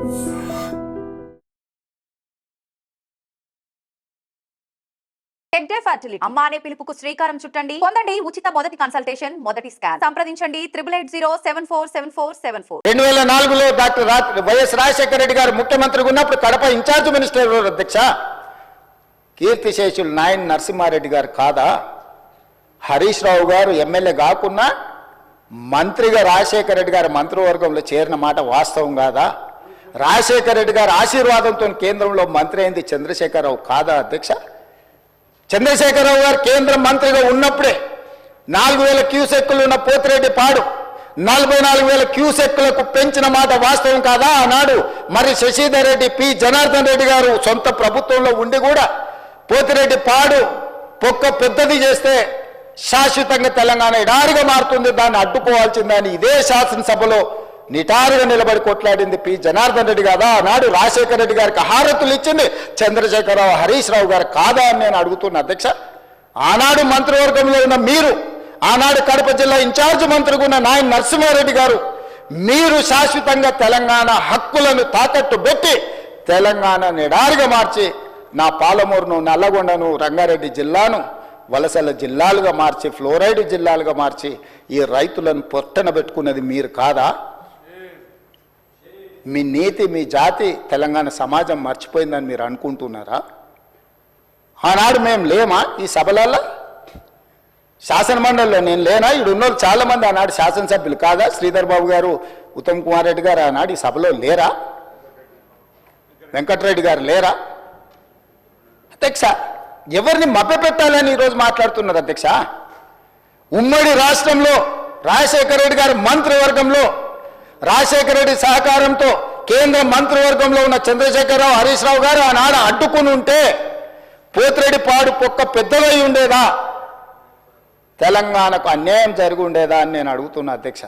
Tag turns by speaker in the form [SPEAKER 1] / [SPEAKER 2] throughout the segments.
[SPEAKER 1] Tech day fertility అమ్మ అనే పిలుపుకు శ్రీకారం చుట్టండి. పొందండి ఉచిత మొదటి కన్సల్టేషన్, మొదటి స్కాన్. సంప్రదించండి 8880747474.
[SPEAKER 2] 2004లో డాక్టర్ వైఎస్ రాజశేఖర రెడ్డి గారు ముఖ్యమంత్రిగా ఉన్నప్పుడు కడప ఇన్ఛార్జ్ మినిస్టర్ అధ్యక్ష కీర్తిశేషులు నాయన్ నరసింహారెడ్డి గారు కాదా? హరీష్ రావు గారు ఎమ్మెల్యే కాకున్నా మంత్రిగా రాజశేఖర రెడ్డి గారు మంత్రివర్గంలో చేరిన మాట వాస్తవం కాదా? రాజశేఖర రెడ్డి గారి ఆశీర్వాదంతో కేంద్రంలో మంత్రి అయింది చంద్రశేఖరరావు కాదా అధ్యక్ష? చంద్రశేఖరరావు గారు కేంద్ర మంత్రిగా ఉన్నప్పుడే 4000 క్యూసెక్కులు ఉన్న పోతిరెడ్డి పాడు 44,000 క్యూసెక్కులకు పెంచిన మాట వాస్తవం కాదా? ఆనాడు మరి శశిధర్ రెడ్డి, పి జనార్దన్ రెడ్డి గారు సొంత ప్రభుత్వంలో ఉండి కూడా పోతిరెడ్డి పాడు పొక్క పెద్దది చేస్తే శాశ్వతంగా తెలంగాణ ఎడారిగా మారుతుంది, దాన్ని అడ్డుకోవాల్సిందని ఇదే శాసనసభలో నిటారుగా నిలబడి కొట్లాడింది పి జనార్దన్ రెడ్డి కాదా? ఆనాడు రాజశేఖర రెడ్డి గారికి హారతులు ఇచ్చింది చంద్రశేఖరరావు, హరీష్ రావు గారు కాదా అని నేను అడుగుతున్నా అధ్యక్ష. ఆనాడు మంత్రివర్గంలో ఉన్న మీరు, ఆనాడు కడప జిల్లా ఇన్ఛార్జ్ మంత్రిగా ఉన్న నాయన్ నరసింహారెడ్డి గారు, మీరు శాశ్వతంగా తెలంగాణ హక్కులను తాకట్టు పెట్టి తెలంగాణ ఎడారిగా మార్చి నా పాలమూరును, నల్లగొండను, రంగారెడ్డి జిల్లాను వలసల జిల్లాలుగా మార్చి, ఫ్లోరైడ్ జిల్లాలుగా మార్చి ఈ రైతులను పొట్టన పెట్టుకున్నది మీరు కాదా? మీ నీతి, మీ జాతి తెలంగాణ సమాజం మర్చిపోయిందని మీరు అనుకుంటున్నారా? ఆనాడు మేము లేమా ఈ సభలలో? శాసనమండలిలో నేను లేనా? ఇక్కడ ఉన్నోళ్ళు చాలామంది ఆనాడు శాసనసభ్యులు కాదా? శ్రీధర్ బాబు గారు, ఉత్తమ్ కుమార్ రెడ్డి గారు ఆనాడు ఈ సభలో లేరా? వెంకటరెడ్డి గారు లేరా? అధ్యక్ష, ఎవరిని మభ్యపెట్టాలని ఈరోజు మాట్లాడుతున్నారు అధ్యక్ష? ఉమ్మడి రాష్ట్రంలో రాజశేఖర రెడ్డి గారి మంత్రివర్గంలో రాజశేఖర రెడ్డి సహకారంతో కేంద్ర మంత్రివర్గంలో ఉన్న చంద్రశేఖరరావు, హరీష్ రావు గారు ఆనాడు అడ్డుకుని ఉంటే పోతిరెడ్డి పాడు పొక్క పెద్దదై ఉండేదా? తెలంగాణకు అన్యాయం జరిగి ఉండేదా అని నేను అడుగుతున్నా అధ్యక్ష.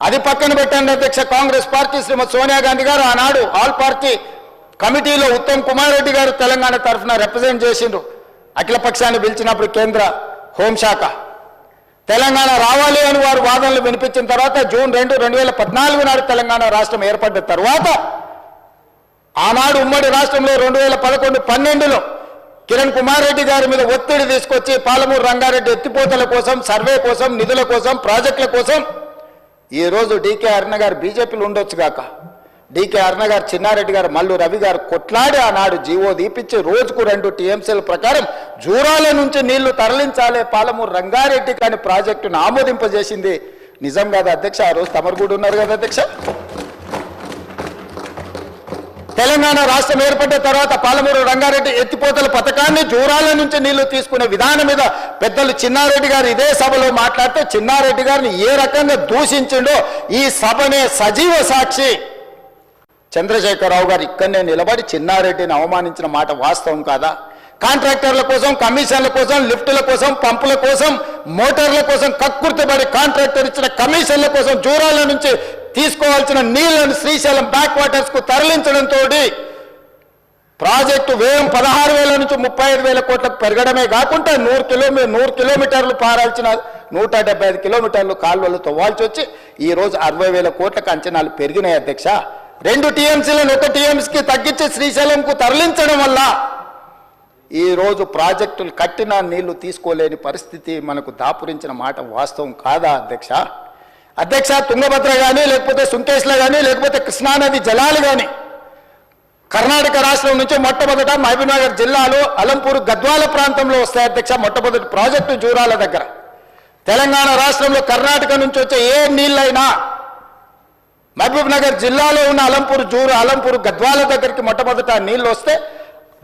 [SPEAKER 2] అది పక్కన పెట్టండి అధ్యక్ష. కాంగ్రెస్ పార్టీ శ్రీమతి సోనియా గాంధీ గారు ఆనాడు ఆల్ పార్టీ కమిటీలో ఉత్తమ్ కుమార్ రెడ్డి గారు తెలంగాణ తరఫున రిప్రజెంట్ చేసిండ్రు. అఖిల పక్షాన్ని పిలిచినప్పుడు కేంద్ర హోంశాఖ తెలంగాణ రావాలి అని వారు వాదనలు వినిపించిన తర్వాత జూన్ 2, 2014 నాడు తెలంగాణ రాష్ట్రం ఏర్పడ్డ తర్వాత ఆనాడు ఉమ్మడి రాష్ట్రంలో 2011, 12లో కిరణ్ కుమార్ రెడ్డి గారి మీద ఒత్తిడి తీసుకొచ్చి పాలమూరు రంగారెడ్డి ఎత్తిపోతల కోసం, సర్వే కోసం, నిధుల కోసం, ప్రాజెక్టుల కోసం ఈరోజు డీకే అరుణ గారు బీజేపీలో ఉండొచ్చు గాక, డీకే అరుణ గారు, చిన్నారెడ్డి గారు, మల్లు రవి గారు కొట్లాడి ఆనాడు జీవో దీపించి రోజుకు 2 టీఎంసీల ప్రకారం జూరాల నుంచి నీళ్లు తరలించాలి పాలమూరు రంగారెడ్డి కానీ ప్రాజెక్టును ఆమోదింపజేసింది నిజం కాదా అధ్యక్ష? ఆ రోజు తమరు కూడా ఉన్నారు కదా అధ్యక్ష. తెలంగాణ రాష్ట్రం ఏర్పడ్డ తర్వాత పాలమూరు రంగారెడ్డి ఎత్తిపోతల పథకాన్ని జూరాల నుంచి నీళ్లు తీసుకునే విధానం మీద పెద్దలు చిన్నారెడ్డి గారు ఇదే సభలో మాట్లాడితే చిన్నారెడ్డి గారిని ఏ రకంగా దూషించిండో ఈ సభనే సజీవ సాక్షి. చంద్రశేఖరరావు గారు ఇక్కడనే నిలబడి చిన్నారెడ్డిని అవమానించిన మాట వాస్తవం కాదా? కాంట్రాక్టర్ల కోసం, కమిషన్ల కోసం, లిఫ్టుల కోసం, పంపుల కోసం, మోటార్ల కోసం కక్కుర్తిపడి కాంట్రాక్టర్ ఇచ్చిన కమిషన్ల కోసం జూరాల నుంచి తీసుకోవాల్సిన నీళ్లను శ్రీశైలం బ్యాక్ వాటర్స్ కు తరలించడంతో ప్రాజెక్టు వ్యయం 16,000 నుంచి 35,000 కోట్లకు పెరగడమే కాకుండా 100 కిలోమీటర్లు పారాల్సిన 175 కిలోమీటర్లు కాలువలు తవ్వాల్సి వచ్చి ఈరోజు 60,000 కోట్లకు అంచనాలు పెరిగినాయి అధ్యక్ష. 2 టీఎంసీలను 1 టీఎంసీకి తగ్గించి శ్రీశైలంకు తరలించడం వల్ల ఈరోజు ప్రాజెక్టులు కట్టిన నీళ్లు తీసుకోలేని పరిస్థితి మనకు దాపురించిన మాట వాస్తవం కాదా అధ్యక్ష? అధ్యక్ష, తుంగభద్ర కానీ, లేకపోతే సుంకేశ్లో కానీ, లేకపోతే కృష్ణానది జలాలు కానీ కర్ణాటక రాష్ట్రం నుంచి మొట్టమొదట మహబూబ్నగర్ జిల్లాలో అలంపూర్, గద్వాల ప్రాంతంలో వస్తాయి అధ్యక్ష. మొట్టమొదటి ప్రాజెక్టు జూరాల దగ్గర. తెలంగాణ రాష్ట్రంలో కర్ణాటక నుంచి వచ్చే ఏ నీళ్ళైనా మహబూబ్నగర్ జిల్లాలో ఉన్న అలంపూర్ గద్వాల దగ్గరికి మొట్టమొదట నీళ్లు వస్తే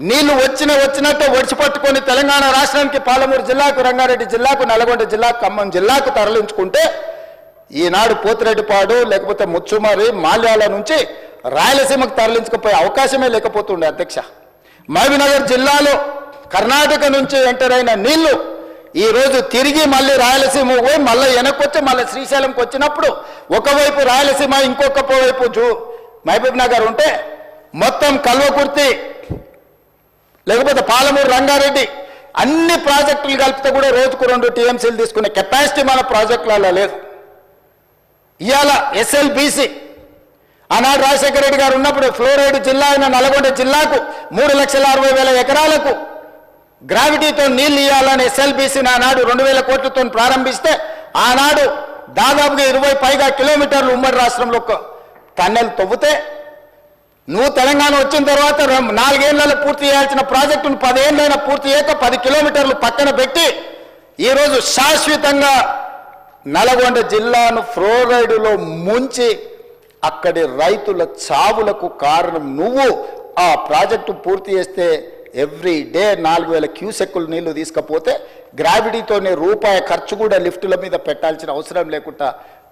[SPEAKER 2] నీళ్లు వచ్చినట్టు ఒడిచిపట్టుకొని తెలంగాణ రాష్ట్రానికి పాలమూరు జిల్లాకు, రంగారెడ్డి జిల్లాకు, నల్గొండ జిల్లాకు, ఖమ్మం జిల్లాకు తరలించుకుంటే ఈనాడు పోతిరెడ్డిపాడు లేకపోతే ముచ్చుమరి, మాల్యాల నుంచి రాయలసీమకు తరలించకపోయే అవకాశమే లేకపోతుండే అధ్యక్ష. మహబూబ్నగర్ జిల్లాలో కర్ణాటక నుంచి ఎంటర్ అయిన నీళ్లు ఈరోజు తిరిగి మళ్ళీ రాయలసీమ పోయి మళ్ళీ వెనక్కొచ్చి మళ్ళీ శ్రీశైలంకి వచ్చినప్పుడు ఒకవైపు రాయలసీమ, ఇంకొక వైపు మహబూబ్నగర్ ఉంటే మొత్తం కల్వకుర్తి లేకపోతే పాలమూరు రంగారెడ్డి అన్ని ప్రాజెక్టులు కలిపితే కూడా రోజుకు 2 టీఎంసీలు తీసుకునే కెపాసిటీ మన ప్రాజెక్టులలో లేదు. ఇవాళ ఎస్ఎల్బీసీ ఆనాడు రాజశేఖర రెడ్డి గారు ఉన్నప్పుడు ఫ్లోరైడ్ జిల్లా అయిన నల్గొండ జిల్లాకు 3,60,000 ఎకరాలకు గ్రావిటీతో నీళ్లు ఇవ్వాలని ఎస్ఎల్బీసీని ఆనాడు 2,000 కోట్లతో ప్రారంభిస్తే ఆనాడు దాదాపుగా 20 పైగా కిలోమీటర్లు ఉమ్మడి రాష్ట్రంలో టన్నెల్ తవ్వితే నువ్వు తెలంగాణ వచ్చిన తర్వాత 4 ఏళ్లలో పూర్తి చేయాల్సిన ప్రాజెక్టును 10 ఏళ్ళైనా పూర్తి చేయక 10 కిలోమీటర్లు పక్కన పెట్టి ఈరోజు శాశ్వతంగా నల్గొండ జిల్లాను ఫ్లోరైడ్లో ముంచి అక్కడి రైతుల చావులకు కారణం నువ్వు. ఆ ప్రాజెక్టు పూర్తి చేస్తే ఎవ్రీ డే 4,000 క్యూసెక్కులు నీళ్లు తీసుకపోతే గ్రావిటీతోనే రూపాయి ఖర్చు కూడా లిఫ్టుల మీద పెట్టాల్సిన అవసరం లేకుండా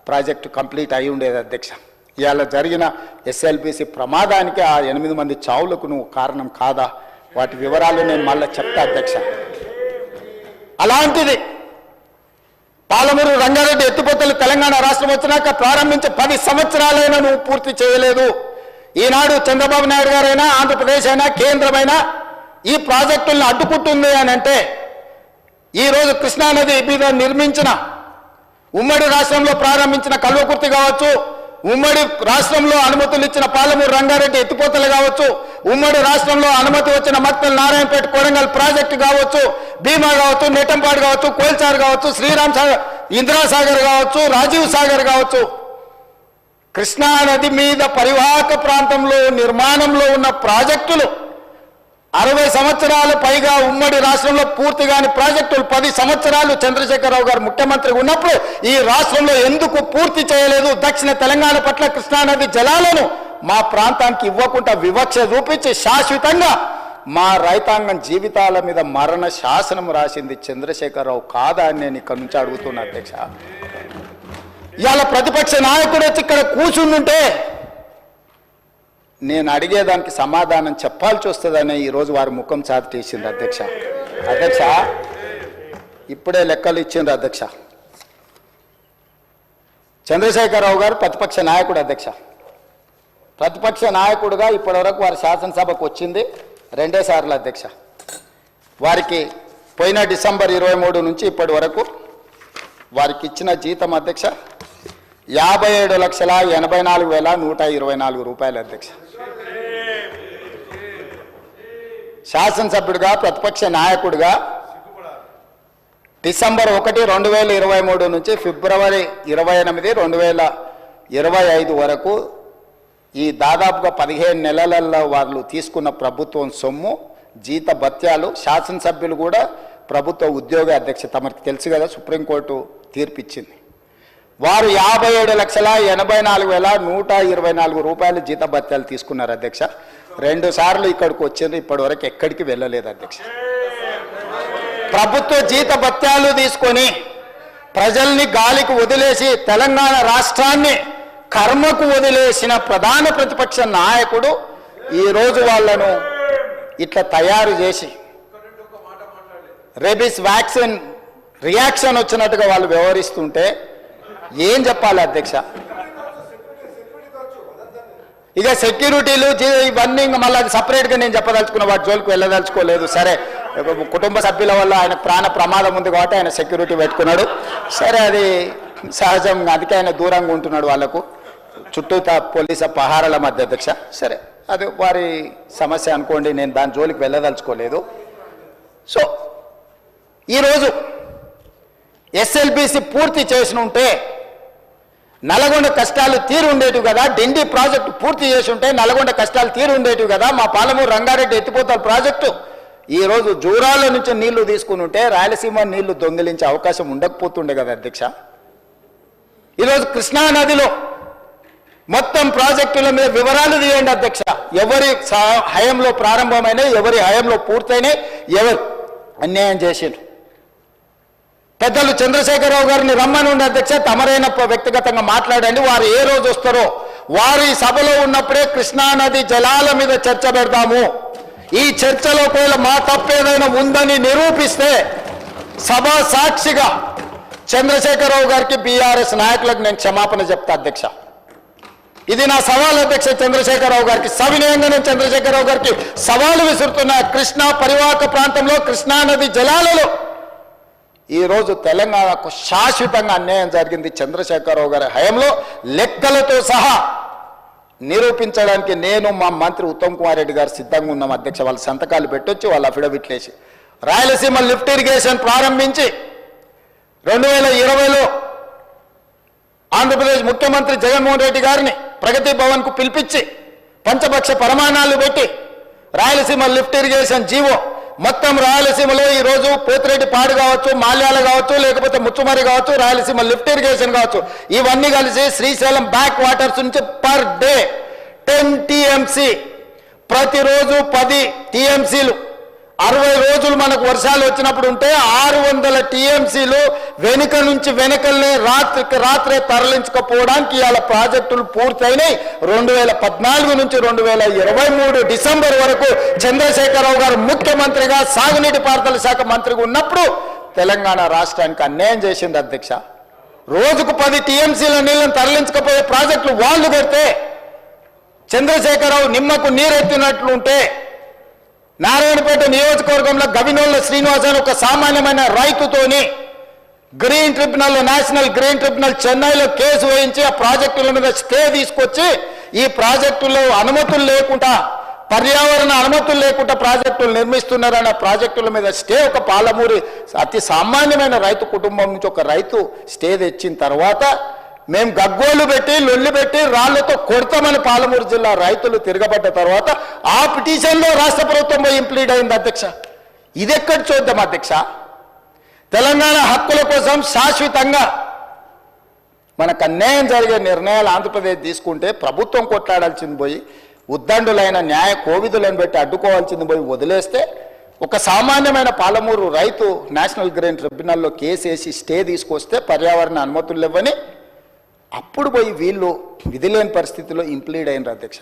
[SPEAKER 2] ప్రాజెక్టు కంప్లీట్ అయి ఉండేది అధ్యక్ష. ఇవాళ జరిగిన ఎస్ఎల్బీసీ ప్రమాదానికి ఆ 8 మంది చావులకు నువ్వు కారణం కాదా? వాటి వివరాలు నేను మళ్ళీ చెప్తా అధ్యక్ష. అలాంటిది పాలమూరు రంగారెడ్డి ఎత్తిపోతలు తెలంగాణ రాష్ట్రం వచ్చినాక ప్రారంభించి 10 సంవత్సరాలైనా నువ్వు పూర్తి చేయలేదు. ఈనాడు చంద్రబాబు నాయుడు గారైనా ఆంధ్రప్రదేశ్ అయినా కేంద్రమైనా ఈ ప్రాజెక్టులను అడ్డుకుంటుంది అని అంటే ఈరోజు కృష్ణానది మీద నిర్మించిన ఉమ్మడి రాష్ట్రంలో ప్రారంభించిన కల్వకుర్తి కావచ్చు, ఉమ్మడి రాష్ట్రంలో అనుమతులు ఇచ్చిన పాలమూరు రంగారెడ్డి ఎత్తిపోతలు కావచ్చు, ఉమ్మడి రాష్ట్రంలో అనుమతి వచ్చిన మక్తల్ నారాయణపేట కొడంగల్ ప్రాజెక్టు కావచ్చు, భీమా కావచ్చు, నెట్టంపాడు కావచ్చు, కోల్చార్ కావచ్చు, శ్రీరామ్ సాగర్, ఇందిరాసాగర్ కావచ్చు, రాజీవ్ సాగర్ కావచ్చు, కృష్ణానది మీద పరివాహక ప్రాంతంలో నిర్మాణంలో ఉన్న ప్రాజెక్టులు 60 సంవత్సరాలు పైగా ఉమ్మడి రాష్ట్రంలో పూర్తి కాని ప్రాజెక్టులు 10 సంవత్సరాలు చంద్రశేఖరరావు గారు ముఖ్యమంత్రి ఉన్నప్పుడు ఈ రాష్ట్రంలో ఎందుకు పూర్తి చేయలేదు? దక్షిణ తెలంగాణ పట్ల కృష్ణానది జలాలను మా ప్రాంతానికి ఇవ్వకుండా వివక్ష చూపించి శాశ్వతంగా మా రైతాంగం జీవితాల మీద మరణ శాసనం రాసింది చంద్రశేఖరరావు కాదా అని నేను ఇక్కడ నుంచి అడుగుతున్నా అధ్యక్ష. ఇవాళ ప్రతిపక్ష నాయకుడు వచ్చి ఇక్కడ కూర్చుంటుంటే నేను అడిగేదానికి సమాధానం చెప్పాల్సి వస్తుందని ఈరోజు వారి ముఖం చాటేసింది అధ్యక్ష. అధ్యక్ష ఇప్పుడే లెక్కలు ఇచ్చిండ్రు అధ్యక్ష. చంద్రశేఖరరావు గారు ప్రతిపక్ష నాయకుడు అధ్యక్ష. ప్రతిపక్ష నాయకుడుగా ఇప్పటివరకు వారి శాసనసభకు వచ్చింది 2 సార్లు అధ్యక్ష. వారికి పోయిన డిసెంబర్ 23 నుంచి ఇప్పటి వరకు వారికి ఇచ్చిన జీతం అధ్యక్ష 57,84,124 రూపాయలు అధ్యక్ష. శాసనసభ్యుడిగా ప్రతిపక్ష నాయకుడిగా డిసెంబర్ 1, 2023 నుంచి ఫిబ్రవరి 28, 2025 వరకు ఈ దాదాపుగా 15 నెలలలో వాళ్ళు తీసుకున్న ప్రభుత్వం సొమ్ము జీత భత్యాలు, శాసనసభ్యులు కూడా ప్రభుత్వ ఉద్యోగ అధ్యక్ష తమకు తెలుసు కదా, సుప్రీంకోర్టు తీర్పిచ్చింది. వారు 57,84,124 రూపాయలు జీత భత్యాలు తీసుకున్నారు అధ్యక్ష. 2 సార్లు ఇక్కడికి వచ్చింది, ఇప్పటి వరకు ఎక్కడికి వెళ్ళలేదు అధ్యక్ష. ప్రభుత్వ జీత భత్యాలు తీసుకొని ప్రజల్ని గాలికి వదిలేసి తెలంగాణ రాష్ట్రాన్ని కర్మకు వదిలేసిన ప్రధాన ప్రతిపక్ష నాయకుడు ఈరోజు వాళ్ళను ఇట్లా తయారు చేసి రేబీస్ వ్యాక్సిన్ రియాక్షన్ వచ్చినట్టుగా వాళ్ళు వ్యవహరిస్తుంటే ఏం చెప్పాలి అధ్యక్ష? ఇక సెక్యూరిటీలు ఇవన్నీ మళ్ళీ అది సపరేట్గా నేను చెప్పదలుచుకున్న వాటి జోలికి వెళ్ళదలుచుకోలేదు. సరే, కుటుంబ సభ్యుల వల్ల ఆయన ప్రాణ ప్రమాదం ఉంది కాబట్టి ఆయన సెక్యూరిటీ పెట్టుకున్నాడు. సరే, అది సహజం, అందుకే ఆయన దూరంగా ఉంటున్నాడు వాళ్ళకు చుట్టూ పోలీసు పహారాల మధ్య అధ్యక్ష. సరే, అది వారి సమస్య అనుకోండి, నేను దాని జోలికి వెళ్ళదలుచుకోలేదు. సో ఈరోజు ఎస్ఎల్బీసీ పూర్తి చేసి ఉంటే నల్గొండ కష్టాలు తీరు ఉండేటివి కదా, డిండి ప్రాజెక్టు పూర్తి చేసి ఉంటే నల్గొండ కష్టాలు తీరు ఉండేటివి కదా, మా పాలమూరు రంగారెడ్డి ఎత్తిపోతల ప్రాజెక్టు ఈరోజు జూరాల నుంచి నీళ్లు తీసుకుని ఉంటే రాయలసీమ నీళ్లు దొంగిలించే అవకాశం ఉండకపోతుండే కదా అధ్యక్ష. ఈరోజు కృష్ణానదిలో మొత్తం ప్రాజెక్టుల మీద వివరాలు తీయండి అధ్యక్ష. ఎవరి హయంలో ప్రారంభమైనాయి, ఎవరి హయంలో పూర్తయినాయి, ఎవరు అన్యాయం చేసిండ్రు. పెద్దలు చంద్రశేఖరరావు గారిని రమ్మనుండి అధ్యక్ష, తమరైన వ్యక్తిగతంగా మాట్లాడండి. వారు ఏ రోజు వస్తారో వారి సభలో ఉన్నప్పుడే కృష్ణానది జలాల మీద చర్చ పెడతాము. ఈ చర్చలో ఒకవేళ మా తప్పేదైనా ఉందని నిరూపిస్తే సభా సాక్షిగా చంద్రశేఖరరావు గారికి, బీఆర్ఎస్ నాయకులకు నేను క్షమాపణ చెప్తా అధ్యక్ష. ఇది నా సవాల్ అధ్యక్ష చంద్రశేఖరరావు గారికి. సవినయంగా నేను చంద్రశేఖరరావు గారికి సవాలు విసురుతున్న కృష్ణా పరివాహక ప్రాంతంలో కృష్ణానది జలాలలో ఈరోజు తెలంగాణకు శాశ్వతంగా అన్యాయం జరిగింది చంద్రశేఖరరావు గారి హయంలో. లెక్కలతో సహా నిరూపించడానికి నేను మా మంత్రి ఉత్తమ్ కుమార్ రెడ్డి గారు సిద్ధంగా ఉన్నాం అధ్యక్ష. వాళ్ళ సంతకాలు పెట్టొచ్చి వాళ్ళ అఫిడవిట్లు వేసి రాయలసీమ లిఫ్ట్ ఇరిగేషన్ ప్రారంభించి 2020లో ఆంధ్రప్రదేశ్ ముఖ్యమంత్రి జగన్మోహన్ రెడ్డి గారిని ప్రగతి భవన్కు పిలిపించి పంచపక్ష ప్రమాణాలు పెట్టి రాయలసీమ లిఫ్ట్ ఇరిగేషన్ జీవో మొత్తం రాయలసీమలో ఈరోజు పోతిరెడ్డిపాడు కావచ్చు, మాల్యాల కావచ్చు, లేకపోతే ముచ్చుమరి కావచ్చు, రాయలసీమ లిఫ్ట్ ఇరిగేషన్ కావచ్చు, ఇవన్నీ కలిసి శ్రీశైలం బ్యాక్ వాటర్స్ నుంచి పర్ డే 10 టీఎంసీ, ప్రతిరోజు 10 టీఎంసీలు 60 రోజులు మనకు వర్షాలు వచ్చినప్పుడు ఉంటే 600 టీఎంసీలు వెనుక నుంచి వెనకల్నే రాత్రికి రాత్రే తరలించకపోవడానికి ఇవాళ ప్రాజెక్టులు పూర్తయినాయి. 2014 నుంచి 2023 డిసెంబర్ వరకు చంద్రశేఖరరావు గారు ముఖ్యమంత్రిగా సాగునీటి పారుదల శాఖ మంత్రిగా ఉన్నప్పుడు తెలంగాణ రాష్ట్రానికి అన్యాయం చేసింది అధ్యక్ష. రోజుకు 10 టీఎంసీల నీళ్ళని తరలించకపోయే ప్రాజెక్టులు వాళ్ళు పెడితే చంద్రశేఖరరావు నిమ్మకు నీరెత్తినట్లుంటే నారాయణపేట నియోజకవర్గంలో గవినోళ్ళ శ్రీనివాస్ అని ఒక సామాన్యమైన రైతుతోని green tribunal, national green tribunal చెన్నైలో కేసు వేయించి ఆ ప్రాజెక్టుల మీద స్టే తీసుకొచ్చి ఈ ప్రాజెక్టులో అనుమతులు లేకుండా, పర్యావరణ అనుమతులు లేకుండా ప్రాజెక్టులు నిర్మిస్తున్నారన్న ప్రాజెక్టుల మీద స్టే ఒక పాలమూరి అతి సామాన్యమైన రైతు కుటుంబం నుంచి ఒక రైతు స్టే తెచ్చిన తర్వాత మేము గగ్గోలు పెట్టి లొల్లి పెట్టి రాళ్లతో కొడతామని పాలమూరు జిల్లా రైతులు తిరగబడ్డ తర్వాత ఆ పిటిషన్లో రాష్ట్ర ప్రభుత్వం ఇంప్లీడ్ అయింది అధ్యక్ష. ఇది ఎక్కడ చూద్దాం అధ్యక్ష? తెలంగాణ హక్కుల కోసం శాశ్వతంగా మనకు అన్యాయం జరిగే నిర్ణయాలు ఆంధ్రప్రదేశ్ తీసుకుంటే ప్రభుత్వం కొట్లాడాల్సింది పోయి ఉద్దండులైన న్యాయ కోవిదులను పెట్టి అడ్డుకోవాల్సింది పోయి వదిలేస్తే ఒక సామాన్యమైన పాలమూరు రైతు నేషనల్ గ్రీన్ ట్రిబ్యునల్లో కేసు వేసి స్టే తీసుకొస్తే పర్యావరణ అనుమతులు ఇవ్వని అప్పుడు పోయి వీళ్ళు విధిలేని పరిస్థితిలో ఇంప్లీడ్ అయినారు అధ్యక్ష.